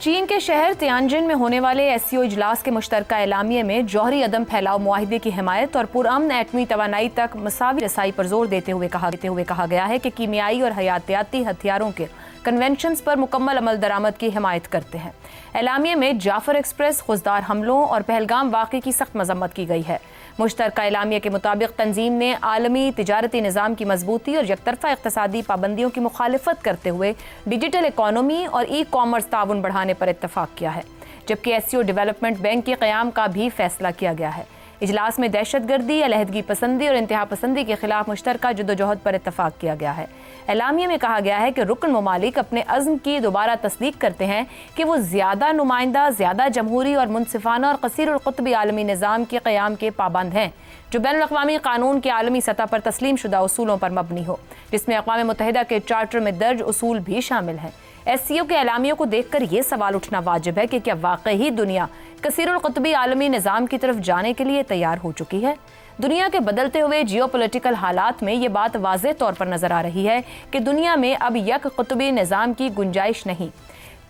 چین کے شہر تیانجن میں ہونے والے SCO اجلاس کے مشترکہ اعلامیے میں جوہری عدم پھیلاؤ معاہدے کی حمایت اور پرامن ایٹمی توانائی تک مساوی رسائی پر زور دیتے ہوئے کہا گیا ہے کہ کیمیائی اور حیاتیاتی ہتھیاروں کے کنونشنز پر مکمل عمل درآمد کی حمایت کرتے ہیں۔ اعلامیے میں جعفر ایکسپریس، خضدار حملوں اور پہلگام واقعے کی سخت مذمت کی گئی ہے۔ مشترکہ اعلامیے کے مطابق تنظیم نے عالمی تجارتی نظام کی مضبوطی اور یک طرفہ اقتصادی پابندیوں کی مخالفت کرتے ہوئے ڈیجیٹل اکانومی اور ای کامرس تعاون بڑھانے پر اتفاق کیا ہے، جبکہ SCO ڈیولپمنٹ بینک کے قیام کا بھی فیصلہ کیا گیا ہے۔ اجلاس میں دہشت گردی، علیحدگی پسندی اور انتہا پسندی کے خلاف مشترکہ جدوجہد پر اتفاق کیا گیا ہے۔ اعلامیے میں کہا گیا ہے کہ رکن ممالک اپنے عزم کی دوبارہ تصدیق کرتے ہیں کہ وہ زیادہ نمائندہ، زیادہ جمہوری اور منصفانہ اور قصیر القطبی عالمی نظام کے قیام کے پابند ہیں، جو بین الاقوامی قانون کے عالمی سطح پر تسلیم شدہ اصولوں پر مبنی ہو، جس میں اقوام متحدہ کے چارٹر میں درج اصول بھی شامل ہیں۔ SCO کے اعلامیوں کو دیکھ کر یہ سوال اٹھنا واجب ہے کہ کیا واقعی دنیا کثیر القطبی عالمی نظام کی طرف جانے کے لیے تیار ہو چکی ہے؟ دنیا کے بدلتے ہوئے جیو پولیٹیکل حالات میں یہ بات واضح طور پر نظر آ رہی ہے کہ دنیا میں اب یک قطبی نظام کی گنجائش نہیں۔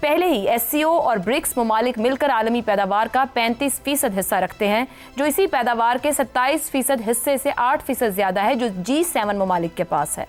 پہلے ہی SCO اور برکس ممالک مل کر عالمی پیداوار کا 35% حصہ رکھتے ہیں، جو اسی پیداوار کے 27% حصے سے 8% زیادہ ہے جو G7 ممالک کے پاس ہے۔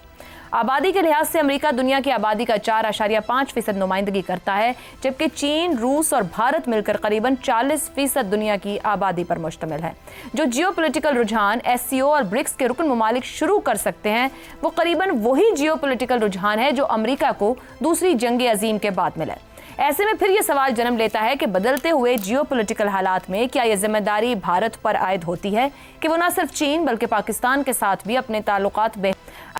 آبادی کے لحاظ سے امریکہ دنیا کی آبادی کا 4.5% نمائندگی کرتا ہے، جبکہ چین، روس اور بھارت مل کر قریباً 40% دنیا کی آبادی پر مشتمل ہے۔ جو جیو پولیٹیکل رجحان SCO اور برکس کے رکن ممالک شروع کر سکتے ہیں، وہ قریباً وہی جیو پولیٹیکل رجحان ہے جو امریکہ کو دوسری جنگ عظیم کے بعد ملا۔ ایسے میں پھر یہ سوال جنم لیتا ہے کہ بدلتے ہوئے جیو پولیٹیکل حالات میں کیا یہ ذمہ داری بھارت پر عائد ہوتی ہے کہ وہ نہ صرف چین بلکہ پاکستان کے ساتھ بھی اپنے تعلقات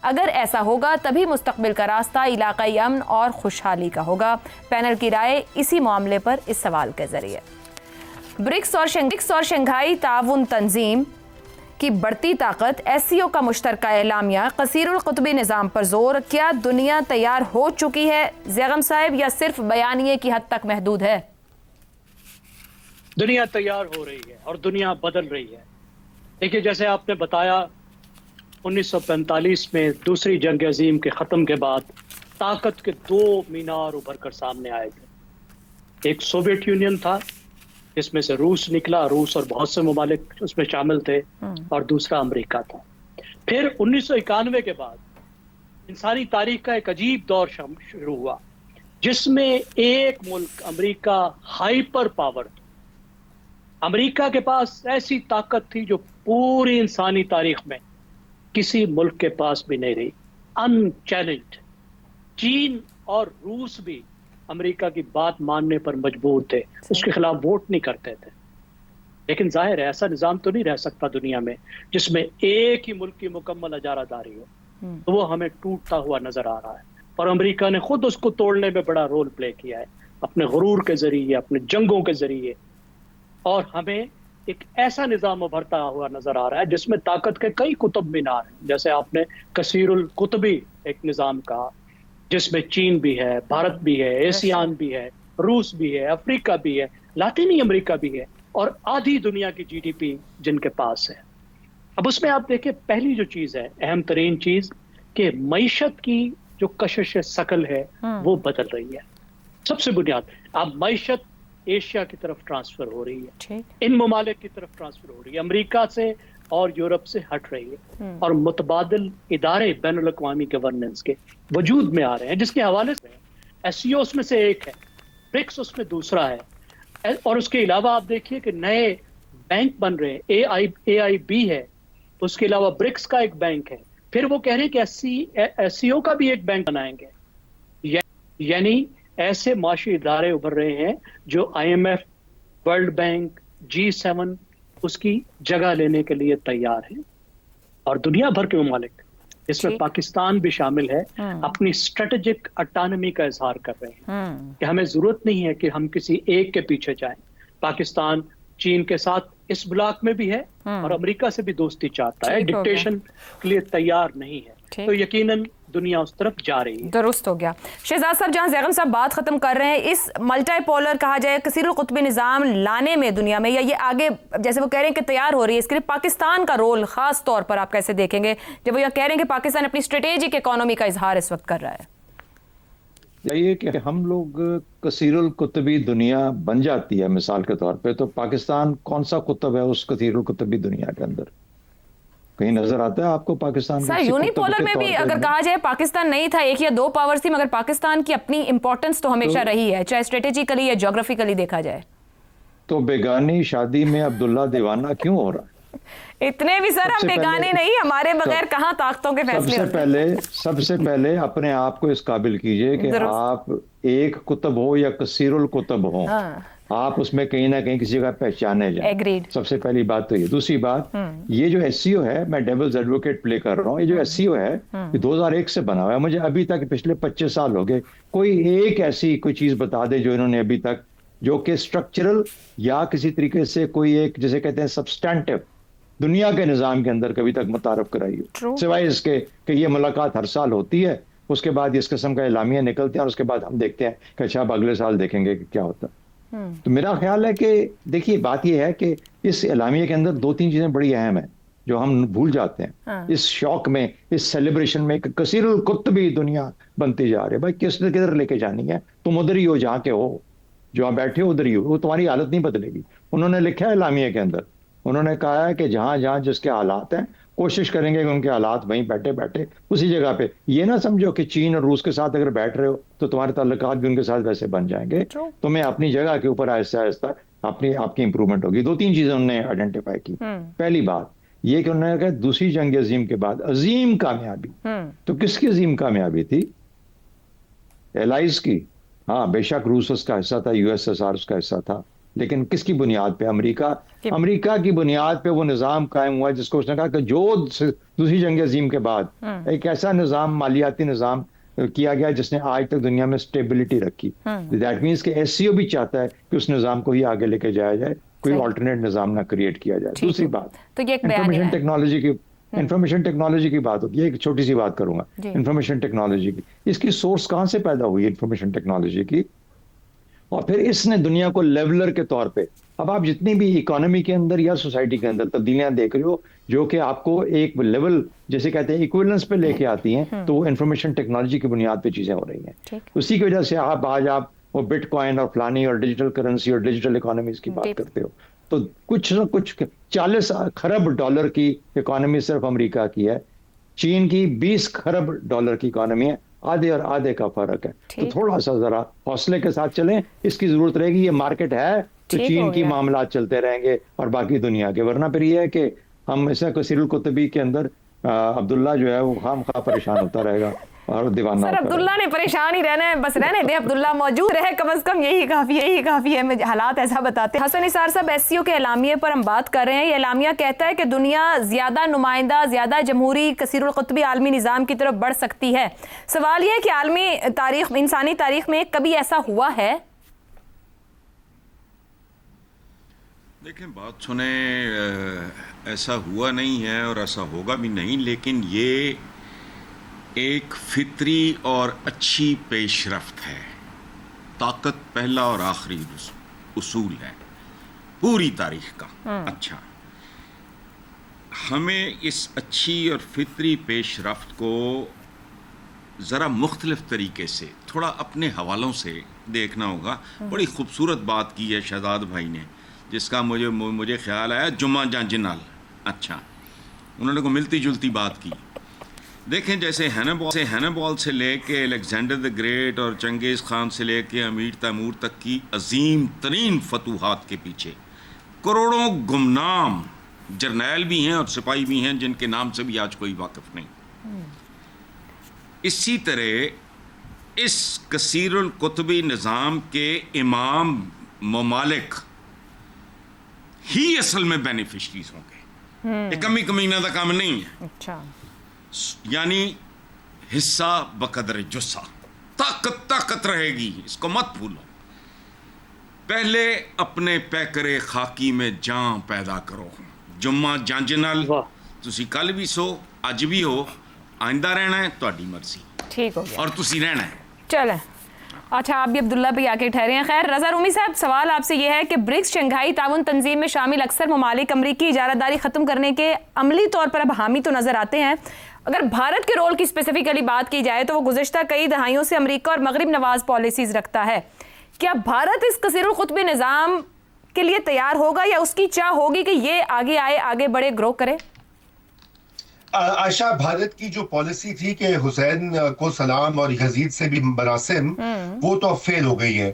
اگر ایسا ہوگا تبھی مستقبل کا راستہ علاقائی امن اور خوشحالی کا ہوگا۔ پینل کی رائے اسی معاملے پر اس سوال کے ذریعے۔ برکس اور شنگھائی تعاون تنظیم کی بڑھتی طاقت، SCO کا مشترکہ اعلامیہ، کثیر القطبی نظام پر زور، کیا دنیا تیار ہو چکی ہے زیغم صاحب یا صرف بیانیے کی حد تک محدود ہے؟ دنیا تیار ہو رہی ہے اور دنیا بدل رہی ہے۔ دیکھیے، جیسے آپ نے بتایا 1945 میں دوسری جنگ عظیم کے ختم کے بعد طاقت کے 2 مینار ابھر کر سامنے آئے تھے۔ ایک سوویت یونین تھا جس میں سے روس نکلا، روس اور بہت سے ممالک اس میں شامل تھے، اور دوسرا امریکہ تھا۔ پھر 1991 کے بعد انسانی تاریخ کا ایک عجیب دور شروع ہوا جس میں ایک ملک امریکہ ہائپر پاور تھا۔ امریکہ کے پاس ایسی طاقت تھی جو پوری انسانی تاریخ میں کسی ملک کے پاس بھی نہیں رہی، ان چیلنجڈ۔ چین اور روس بھی امریکہ کی بات ماننے پر مجبور تھے، اس کے خلاف ووٹ نہیں کرتے تھے۔ لیکن ظاہر ہے ایسا نظام تو نہیں رہ سکتا دنیا میں جس میں ایک ہی ملک کی مکمل اجارہ داری ہو، تو وہ ہمیں ٹوٹتا ہوا نظر آ رہا ہے، اور امریکہ نے خود اس کو توڑنے میں بڑا رول پلے کیا ہے، اپنے غرور کے ذریعے، اپنے جنگوں کے ذریعے، اور ہمیں ایک ایسا نظام ابھرتا ہوا نظر آ رہا ہے جس میں طاقت کے کئی قطب مینار ہیں، جیسے آپ نے کثیر القطبی ایک نظام کہا جس میں چین بھی ہے، بھارت بھی ہے، ایسیان بھی ہے، روس بھی ہے، افریقہ بھی ہے، لاطینی امریکہ بھی ہے، اور آدھی دنیا کی GDP جن کے پاس ہے۔ اب اس میں آپ دیکھیں، پہلی جو چیز ہے، اہم ترین چیز، کہ معیشت کی جو کشش ثقل ہے وہ بدل رہی ہے۔ سب سے بنیاد، اب معیشت ایشیا کی طرف ٹرانسفر ہو رہی ہے، ان ممالک کی طرف ٹرانسفر ہو رہی ہے، امریکہ سے اور یورپ سے ہٹ رہی ہے، اور متبادل ادارے بین الاقوامی گورننس کے وجود میں آ رہے ہیں، جس کے حوالے سے SCO اس میں سے ایک ہے، برکس اس میں دوسرا ہے، اور اس کے علاوہ آپ دیکھیے کہ نئے بینک بن رہے ہیں، AIB ہے، اس کے علاوہ برکس کا ایک بینک ہے، پھر وہ کہہ رہے ہیں کہ SCO کا بھی ایک بینک بنائیں گے، یعنی ایسے معاشی ادارے ابھر رہے ہیں جو IMF، ورلڈ بینک، G7 اس کی جگہ لینے کے لیے تیار ہیں، اور دنیا بھر کے ممالک اس میں پاکستان بھی شامل ہے اپنی اسٹریٹجک اٹانومی کا اظہار کر رہے ہیں کہ ہمیں ضرورت نہیں ہے کہ ہم کسی ایک کے پیچھے جائیں۔ پاکستان چین کے ساتھ اس بلاک میں بھی ہے اور امریکہ سے بھی دوستی چاہتا ہے، ڈکٹیشن کے لیے تیار نہیں ہے، تو یقیناً دنیا اس طرف جا رہی ہے۔ درست ہو گیا۔ شہزاد صاحب، جہاں زیغم صاحب بات ختم کر رہے ہیں، اس ملٹی پولر کہا جائے کثیر القطبی نظام لانے میں دنیا میں، یا یہ آگے جیسے وہ کہہ رہے ہیں کہ تیار ہو رہی ہے، اس کے لیے پاکستان کا رول خاص طور پر آپ کیسے دیکھیں گے جب وہ یہ کہہ رہے ہیں کہ پاکستان اپنی اسٹریٹجک اکانومی کا اظہار اس وقت کر رہا ہے؟ یہ کہ ہم لوگ کثیر القطبی دنیا بن جاتی ہے مثال کے طور پہ، تو پاکستان کون سا قطب ہے اس کثیر القطبی دنیا کے اندر؟ کہیں نظر آتا ہے آپ کو پاکستان سر یونیپولر میں بھی اگر کہا جائے پاکستان نہیں تھا، ایک یا دو پاورز تھی، مگر پاکستان کی اپنی امپورٹنس تو ہمیشہ رہی ہے، چاہے اسٹریٹجیکلی یا جغرافیکلی دیکھا جائے. تو بیگانی شادی میں عبداللہ دیوانہ کیوں ہو رہا ہے؟ اتنے بھی سر ہم بیگانے نہیں، ہمارے بغیر کہاں طاقتوں کے فیصلے ہوتے. سب سے پہلے اپنے آپ کو اس قابل کیجئے کہ آپ ایک قطب ہو یا کثیر القطب ہو، آپ اس میں کہیں نہ کہیں کسی جگہ پہچانے جائیں. سب سے پہلی بات تو یہ. دوسری بات، یہ جو ایس سی او ہے، میں ڈیولز ایڈوکیٹ پلے کر رہا ہوں، یہ جو ایس سی او ہے یہ 2001 سے بنا ہوا ہے. مجھے ابھی تک پچھلے 25 سال ہو گئے کوئی ایک ایسی کوئی چیز بتا دے جو انہوں نے ابھی تک، جو کہ اسٹرکچرل یا کسی طریقے سے کوئی ایک جسے کہتے ہیں سبسٹینٹیو دنیا کے نظام کے اندر کبھی تک متعارف کرائی ہو، سوائے اس کے کہ یہ ملاقات ہر سال ہوتی ہے، اس کے بعد اس قسم کا اعلامیہ نکلتے ہیں اور اس کے بعد ہم دیکھتے ہیں کہ اچھا اب اگلے سال دیکھیں گے کہ کیا ہوتا ہے. تو میرا خیال ہے کہ دیکھیے بات یہ ہے کہ اس اعلامیہ کے اندر 2-3 چیزیں بڑی اہم ہیں جو ہم بھول جاتے ہیں اس شوق میں، اس سیلیبریشن میں کہ کثیر القطبی دنیا بنتی جا رہی ہے. بھائی کس نے کدھر لے کے جانی ہے؟ تم ادھر ہی ہو جہاں کے ہو، جو آپ بیٹھے ہو ادھر ہی ہو، وہ تمہاری حالت نہیں بدلے گی. انہوں نے لکھا ہے اعلامیہ کے اندر، انہوں نے کہا ہے کہ جہاں جہاں جس کے حالات ہیں کوشش کریں گے کہ ان کے حالات وہیں بیٹھے بیٹھے اسی جگہ پہ. یہ نہ سمجھو کہ چین اور روس کے ساتھ اگر بیٹھ رہے ہو تو تمہارے تعلقات بھی ان کے ساتھ ویسے بن جائیں گے. تمہیں اپنی جگہ کے اوپر آہستہ آہستہ آپ کی امپرومنٹ ہوگی. 2-3 چیزیں انہوں نے آئیڈینٹیفائی کی. پہلی بات یہ کہ انہوں نے کہا دوسری جنگ عظیم کے بعد عظیم کامیابی، تو کس کی عظیم کامیابی تھی؟ ایلائز کی. ہاں بے شک روس اس کا حصہ تھا، یو ایس ایس آر اس کا حصہ تھا، لیکن کس کی بنیاد پہ؟ امریکہ کی بنیاد پہ وہ نظام قائم ہوا جس کو اس نے کہا کہ جو دوسری جنگ عظیم کے بعد ایک ایسا نظام، مالیاتی نظام کیا گیا جس نے آج تک دنیا میں سٹیبلٹی رکھی. دیٹ مینس کہ ایس سی او بھی چاہتا ہے کہ اس نظام کو ہی آگے لے کے جایا جائے، کوئی آلٹرنیٹ نظام نہ کریٹ کیا جائے. دوسری بات انفارمیشن ٹیکنالوجی کی بات ہوتی ہے. ایک چھوٹی سی بات کروں گا انفارمیشن ٹیکنالوجی کی. اس کی سورس کہاں سے پیدا ہوئی انفارمیشن ٹیکنالوجی کی؟ اور پھر اس نے دنیا کو لیولر کے طور پہ، اب آپ جتنی بھی اکانومی کے اندر یا سوسائٹی کے اندر تبدیلیاں دیکھ رہے ہو جو کہ آپ کو ایک لیول جیسے کہتے ہیں ایکویلنس پہ لے کے آتی ہیں، تو وہ انفارمیشن ٹیکنالوجی کی بنیاد پہ چیزیں ہو رہی ہیں. اسی کی وجہ سے آج آپ وہ بٹ کوائن اور فلانی اور ڈیجیٹل کرنسی اور ڈیجیٹل اکانومیز کی بات کرتے ہو. تو کچھ نہ کچھ 40 خرب ڈالر کی اکانومی صرف امریکہ کی ہے، چین کی 20 خرب ڈالر کی اکانومی ہے. آدھے اور آدھے کا فرق ہے. تو تھوڑا سا ذرا حوصلے کے ساتھ چلیں. اس کی ضرورت رہے گی. یہ مارکیٹ ہے تو چین کی معاملات چلتے رہیں گے اور باقی دنیا کے. ورنہ پھر یہ ہے کہ ہم اسے کثیر القطبی کے اندر عبداللہ جو ہے وہ خام خواہ پریشان ہوتا رہے گا اور دیوانہ. سر عبداللہ نے پریشان ہی رہنا ہے، بس رہنے دے، عبداللہ موجود رہے کم از کم، یہی کافی ہے. حالات ایسا بتاتے ہیں. حسن نثار صاحب، ایس سی او کے اعلامیے پر ہم بات کر رہے ہیں. یہ اعلامیہ کہتا ہے کہ دنیا زیادہ نمائندہ، زیادہ جمہوری، کثیر القطبی عالمی نظام کی طرف بڑھ سکتی ہے. سوال یہ ہے کہ عالمی تاریخ، انسانی تاریخ میں کبھی ایسا ہوا ہے؟ دیکھیں بات سنیں، ایسا ہوا نہیں ہے اور ایسا ہوگا بھی نہیں، لیکن یہ ایک فطری اور اچھی پیش رفت ہے. طاقت پہلا اور آخری اصول ہے پوری تاریخ کا. اچھا، ہمیں اس اچھی اور فطری پیش رفت کو ذرا مختلف طریقے سے تھوڑا اپنے حوالوں سے دیکھنا ہوگا. بڑی خوبصورت بات کی ہے شہزاد بھائی نے، جس کا مجھے خیال آیا جمعہ جانجنال. اچھا، انہوں نے کو ملتی جلتی بات کی. دیکھیں جیسے ہینیبال سے لے کے الیگزینڈر دی گریٹ اور چنگیز خان سے لے کے امیر تیمور تک کی عظیم ترین فتوحات کے پیچھے کروڑوں گمنام جرنیل بھی ہیں اور سپاہی بھی ہیں جن کے نام سے بھی آج کوئی واقف نہیں. اسی طرح اس کثیر القطبی نظام کے امام ممالک ہی اصل میں بینیفیشریز ہوں گے. یہ کمی کمینہ کا کام نہیں ہے. اچھا، یعنی حصہ بقدر جسہ، طاقت رہے گی، اس کو مت بھولو. پہلے اپنے پیکرے خاکی میں جان پیدا کرو. جمعہ جانجنال تسی کل بھی سو، اج بھی ہو، آئندہ رہنا ہے تہاڈی مرضی. ٹھیک ہو گیا، اور تسی رہنا ہے. چلیں اچھا، آپ بھی عبداللہ پہ آ کے ٹھہرے ہیں. خیر، رضا رومی صاحب، سوال آپ سے یہ ہے کہ برکس شنگھائی تعاون تنظیم میں شامل اکثر ممالک امریکی اجارہ داری ختم کرنے کے عملی طور پر اب حامی تو نظر آتے ہیں. اگر بھارت کے رول کی اسپیسیفکلی بات کی جائے تو وہ گزشتہ کئی دہائیوں سے امریکہ اور مغرب نواز پالیسیز رکھتا ہے. کیا بھارت اس کثیر القطبی نظام کے لیے تیار ہوگا یا اس کی چاہ ہوگی کہ یہ آگے آئے, آگے بڑھے, گرو کرے؟ عائشہ, بھارت کی جو پالیسی تھی کہ حسین کو سلام اور یزید سے بھی مراسم, وہ تو اب فیل ہو گئی ہے.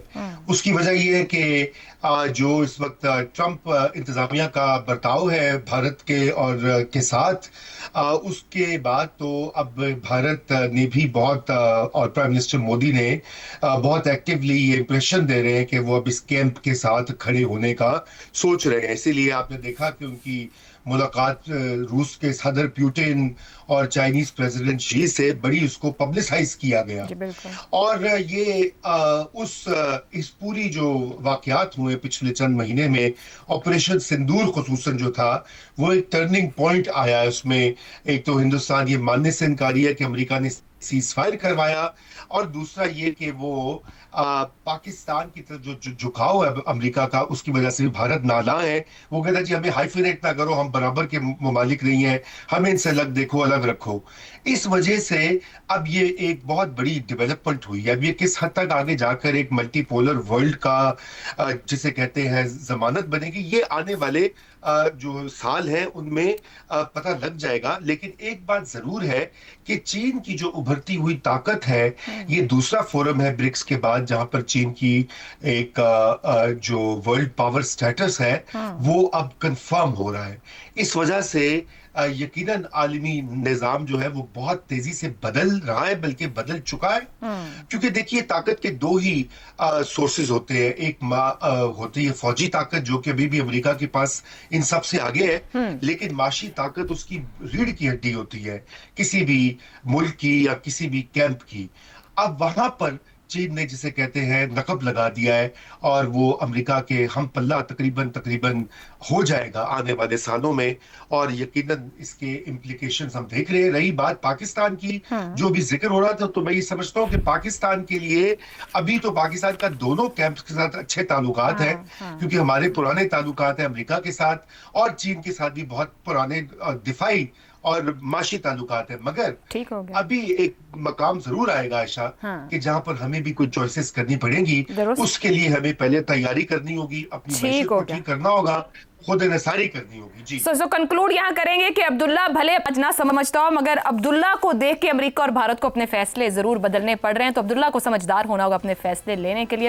اس کی وجہ یہ ہے کہ جو اس وقت ٹرمپ انتظامیہ کا برتاؤ ہے بھارت کے اور کے ساتھ, اس کے بعد تو اب بھارت نے بھی بہت, اور پرائم منسٹر مودی نے بہت ایکٹیولی یہ امپریشن دے رہے ہیں کہ وہ اب اس کیمپ کے ساتھ کھڑے ہونے کا سوچ رہے ہیں. اسی لیے آپ نے دیکھا کہ ان کی ملاقات روس کے صدر پیوٹن اور چائنیز پریزیڈنٹ شی سے بڑی اس کو پبلسائز کیا گیا. اور یہ اس پوری جو واقعات ہوئے پچھلے چند مہینے میں, آپریشن سندور خصوصاً جو تھا, وہ ایک ٹرننگ پوائنٹ آیا. اس میں ایک تو ہندوستان یہ ماننے سے انکاری ہے کہ امریکہ نے سیز فائر کروایا, اور دوسرا یہ کہ وہ پاکستان کی طرف جو جھکاؤ ہے امریکہ کا, اس کی وجہ سے بھارت نالاں ہے. وہ کہتا ہے جی ہمیں ہائیفینیٹ نہ کرو, ہم برابر کے ممالک نہیں ہیں, ہمیں ان سے الگ دیکھو, الگ رکھو. اس وجہ سے اب یہ ایک بہت بڑی ڈیولپمنٹ ہوئی ہے. اب یہ کس حد تک آگے جا کر ایک ملٹی پولر ورلڈ کا جسے کہتے ہیں ضمانت بنے گی, یہ آنے والے جو سال ہیں ان میں پتہ لگ جائے گا. لیکن ایک بات ضرور ہے کہ چین کی جو ابھرتی ہوئی طاقت ہے, یہ دوسرا فورم ہے برکس کے بعد جہاں پر چین کی ایک جو ورلڈ پاور سٹیٹس ہے وہ اب کنفرم ہو رہا ہے. اس وجہ سے یقیناً عالمی نظام جو ہے وہ بہت تیزی سے بدل رہا ہے, بلکہ بدل چکا ہے. کیونکہ دیکھیے طاقت کے دو ہی سورسز ہوتے ہیں. ایک ہوتی ہے فوجی طاقت جو کہ ابھی بھی امریکہ کے پاس ان سب سے آگے ہے, لیکن معاشی طاقت اس کی ریڑھ کی ہڈی ہوتی ہے کسی بھی ملک کی یا کسی بھی کیمپ کی. اب وہاں پر چین نے جسے کہتے ہیں نقب لگا دیا ہے, اور وہ امریکہ کے ہم پلہ تقریباً ہو جائے گا آنے والے سالوں میں. اور یقیناً اس کے امپلیکیشنز ہم دیکھ رہے ہیں. رہی بات پاکستان کی جو بھی ذکر ہو رہا تھا, تو میں یہ سمجھتا ہوں کہ پاکستان کے لیے ابھی تو پاکستان کا دونوں کیمپس کے ساتھ اچھے تعلقات ہیں, کیونکہ ہمارے پرانے تعلقات ہیں امریکہ کے ساتھ, اور چین کے ساتھ بھی بہت پرانے دفاعی اور معاشی تعلقات ہیں. مگر ابھی ایک مقام ضرور آئے گا عائشہ کہ جہاں پر ہمیں بھی کوئی چوائسز کرنی پڑیں گی. اس کے لیے ہمیں پہلے تیاری کرنی ہوگی, اپنی معیشت کو ٹھیک کرنا ہوگا, خود انحصاری کرنی ہوگی. جی سو کنکلوڈ یہاں کریں گے کہ عبداللہ بھلے نہ سمجھتا ہو, مگر عبداللہ کو دیکھ کے امریکہ اور بھارت کو اپنے فیصلے ضرور بدلنے پڑ رہے ہیں. تو عبداللہ کو سمجھدار ہونا ہوگا اپنے فیصلے لینے کے لیے.